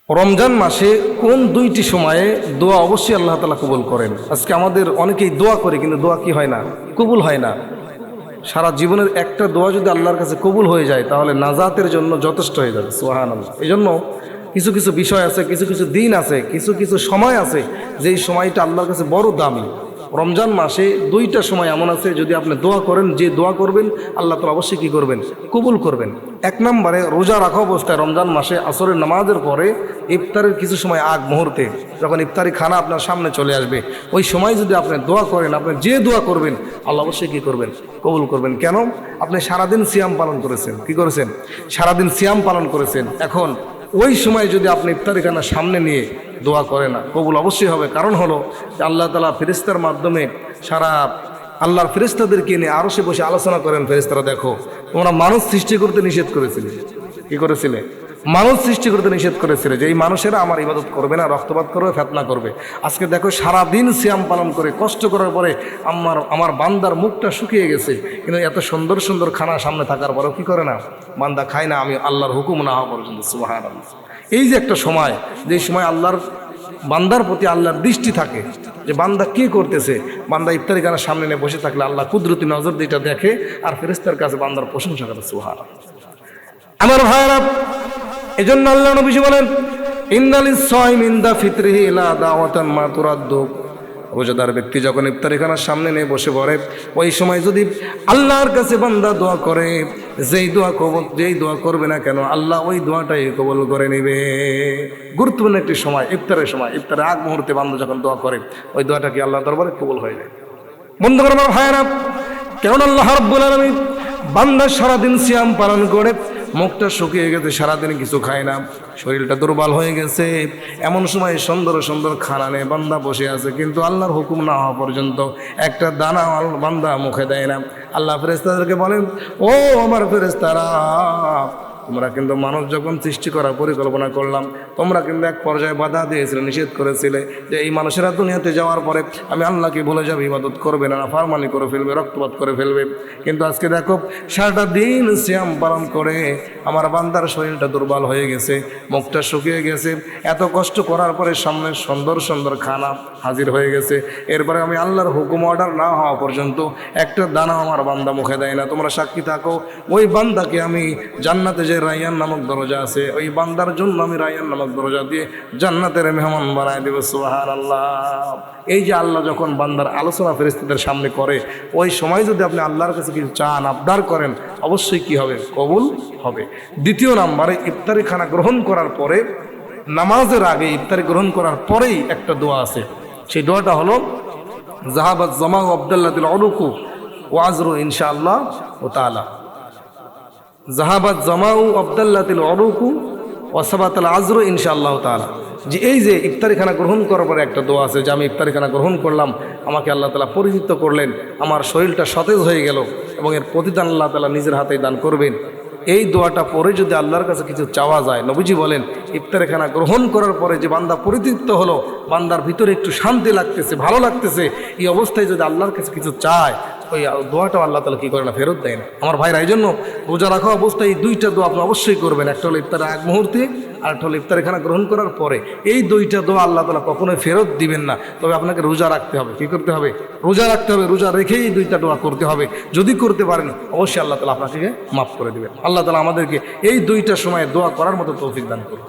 রমজান মাসে কোন দুইটি সময়ে দোয়া অবশ্যই আল্লাহ তাআলা কবুল করেন? আজকে আমাদের অনেকেই দোয়া করে, কিন্তু দোয়া কি হয় না, কবুল হয় না। সারা জীবনের একটা দোয়া যদি আল্লাহর কাছে কবুল হয়ে যায় তাহলে নাজাতের জন্য যথেষ্ট হয়ে যাবে। সুবহানাল্লাহ। এই জন্য কিছু কিছু বিষয় আছে, কিছু কিছু দিন আছে, কিছু কিছু সময় আছে যেই সময়টা আল্লাহর কাছে বড় দামি। রমজান মাসে দুইটা সময় এমন আছে, যদি আপনি দোয়া করেন, যে দোয়া করবেন আল্লাহ তাআলা অবশ্যই কি করবেন, কবুল করবেন। এক নম্বরে রোজা রাখা অবস্থায় রমজান মাসে আসরের নামাজের পরে ইফতারের কিছু সময় আগ মুহূর্তে, যখন ইফতারি খানা আপনার সামনে চলে আসবে, ওই সময় যদি আপনি দোয়া করেন, আপনি যে দোয়া করবেন আল্লাহ অবশ্যই কি করবেন, কবুল করবেন। কেন? আপনি সারাদিন সিয়াম পালন করেছেন, কি করেছেন, সারাদিন সিয়াম পালন করেছেন। এখন ওই সময় যদি আপনি ইফতারি খানা সামনে নিয়ে দোয়া করে না, কবুল অবশ্যই হবে। কারণ হলো যে আল্লাহ তাআলা ফেরেশতার মাধ্যমে সারা আল্লাহর ফেরেশতাদেরকে নিয়ে আরশে বসে আলোচনা করেন, ফেরেশতারা দেখো তোমরা মানুষ সৃষ্টি করতে নিষেধ করেছিলে, কি করেছিলে, মানুষ সৃষ্টি করতে নিষেধ করেছিলে, যে এই মানুষেরা আমার ইবাদত করবে না, রক্তপাত করবে, ফিতনা করবে। আজকে দেখো সারাদিন সিয়াম পালন করে কষ্ট করার পরে আমার বান্দার মুখটা শুকিয়ে গেছে, কিন্তু এত সুন্দর সুন্দর খানা সামনে থাকার পরেও কি করে না, বান্দা খায় না, আমি আল্লাহর হুকুম না হওয়া পর্যন্ত। সুবহানাল্লাহ। এই যে একটা সময়, যে সময় আল্লাহর বান্দার প্রতি আল্লাহর দৃষ্টি থাকে, যে বান্দা কি করতেছে, বান্দা ইফতারি খানার সামনে নিয়ে বসে থাকলে আল্লাহ কুদরতি নজর দিয়ে এটা দেখে আর ফেরেশতার কাছে বান্দার প্রশংসা করে। সুবহানাল্লাহ। আমার ভাইরা, এজন্য আল্লাহ নবী বলেন, ইন্নালিস সাইমি ইনদা ফিতরিহি লা দাওয়াতান মা তুরাদ্দু। রোজাদার ব্যক্তি যখন ইফতারি খানার সামনে নিয়ে বসে পড়ে, ওই সময় যদি আল্লাহর কাছে বান্দা দোয়া করে, যেই দোয়া করবে না কেন আল্লাহ ওই দোয়াটাই কবুল করে নেবে। গুরুত্বপূর্ণ একটি সময় ইফতারের সময়, ইফতারের আগ মুহূর্তে বান্দা যখন দোয়া করে, ওই দোয়াটা কি আল্লাহর দরবারে কবুল হয়ে যায়। বন্ধুগণ আমার ভাইয়েরা, কেন আল্লাহ রাব্বুল আলামিন বান্দা সারাদিন সিয়াম পালন করে, মুখটা শুকিয়ে গেছে, সারাদিন কিছু খায় না, শরীরটা দুর্বল হয়ে গেছে, এমন সময় সুন্দর সুন্দর খানা নিয়ে বান্দা বসে আছে, কিন্তু আল্লাহর হুকুম না হওয়া পর্যন্ত একটা দানা বান্দা মুখে দেয় না। আল্লাহ ফেরেশতাদেরকে বলেন, ও আমার ফেরেশতারা, তোমরা কিন্তু মানুষ যখন সৃষ্টি করার পরিকল্পনা করলাম, তোমরা কিন্তু এক পর্যায়ে বাধা দিয়েছিলে, নিষেধ করেছিলে যে এই মানুষেরা দুনিয়াতে যাওয়ার পরে আমি আল্লাহকে ভুলে যাবে, ইবাদত করবে না, নাফরমানি করে ফেলবে, রক্তপাত করে ফেলবে। কিন্তু আজকে দেখো সারাটা দিন সিয়াম পালন করে আমার বান্দার শরীরটা দুর্বল হয়ে গেছে, মুখটা শুকিয়ে গেছে, এত কষ্ট করার পরে সামনে সুন্দর সুন্দর খানা হাজির হয়ে গেছে, এরপরে আমি আল্লাহর হুকুম অর্ডার না হওয়া পর্যন্ত একটা দানা আমার বান্দা মুখে দেয় না। তোমরা সাক্ষী থাকো, ওই বান্দাকে আমি জান্নাতে যে রায়্যান নামক দরজা আছে, ওই বান্দার জন্য আমি রায়্যান নামক দরজা দিয়ে জান্নাতের মেহমান বানায় দেব। সুবহানাল্লাহ। এই যে আল্লাহ যখন বান্দার আলোচনা ফেরেশতাদের সামনে করে, ওই সময় যদি আপনি আল্লাহর কাছে কিছু চান, আবদার করেন, অবশ্যই কি হবে, কবুল হবে। দ্বিতীয় নম্বরে, ইফতারি খানা গ্রহণ করার পরে, নামাজের আগে ইফতারি গ্রহণ করার পরেই একটা দোয়া আছে। সেই দোয়াটা হলো, যাহাবাত জামাউ আবদাল্লাতিল উরুকু ওয়া আজরু ইনশাআল্লাহ ও তাআলা। জাহাবাত জামাউ আবদাল্লাতিল উরুকু ওয়া সাবাতাল আজরু ইনশাআল্লাহ তাআলা। যে এই যে ইফতারি খানা গ্রহণ করার পরে একটা দোয়া আছে, যে আমি ইফতারি খানা গ্রহণ করলাম, আমাকে আল্লাহ তাআলা পরিচিত করলেন, আমার শরীরটা সতেজ হয়ে গেল, এবং এর প্রতিদান আল্লাহ তাআলা নিজের হাতেই দান করবেন। এই দোয়াটা পরে যদি আল্লাহর কাছে কিছু চাওয়া যায়, নবীজি বলেন ইফতারি খানা গ্রহণ করার পরে যে বান্দা পরিতৃপ্ত হলো, বান্দার ভিতরে একটু শান্তি লাগতেছে, ভালো লাগতেছে, এই অবস্থায় যদি আল্লাহর কাছে কিছু চায়, ওই দোয়াটাও আল্লাহ তাআলা কি করে না, ফেরত দেয় না। আমার ভাইরা, এই জন্য রোজা রাখা অবস্থায় এই দুইটা দোয়া আপনি অবশ্যই করবেন। একটা হলো ইফতারের আগ মুহূর্তে, আর একটা হলো ইফতারি খানা গ্রহণ করার পরে। এই দুইটা দোয়া আল্লাহ তাআলা কখনোই ফেরত দিবেন না। তবে আপনাকে রোজা রাখতে হবে। কি করতে হবে? রোজা রাখতে হবে। রোজা রেখেই এই দুইটা দোয়া করতে হবে। যদি করতে পারেন অবশ্যই আল্লাহ তাআলা আপনাকে মাফ করে দিবেন। আল্লাহ তাআলা আমাদেরকে এই দুইটা সময়ে দোয়া করার মতো তৌফিক দান করুন।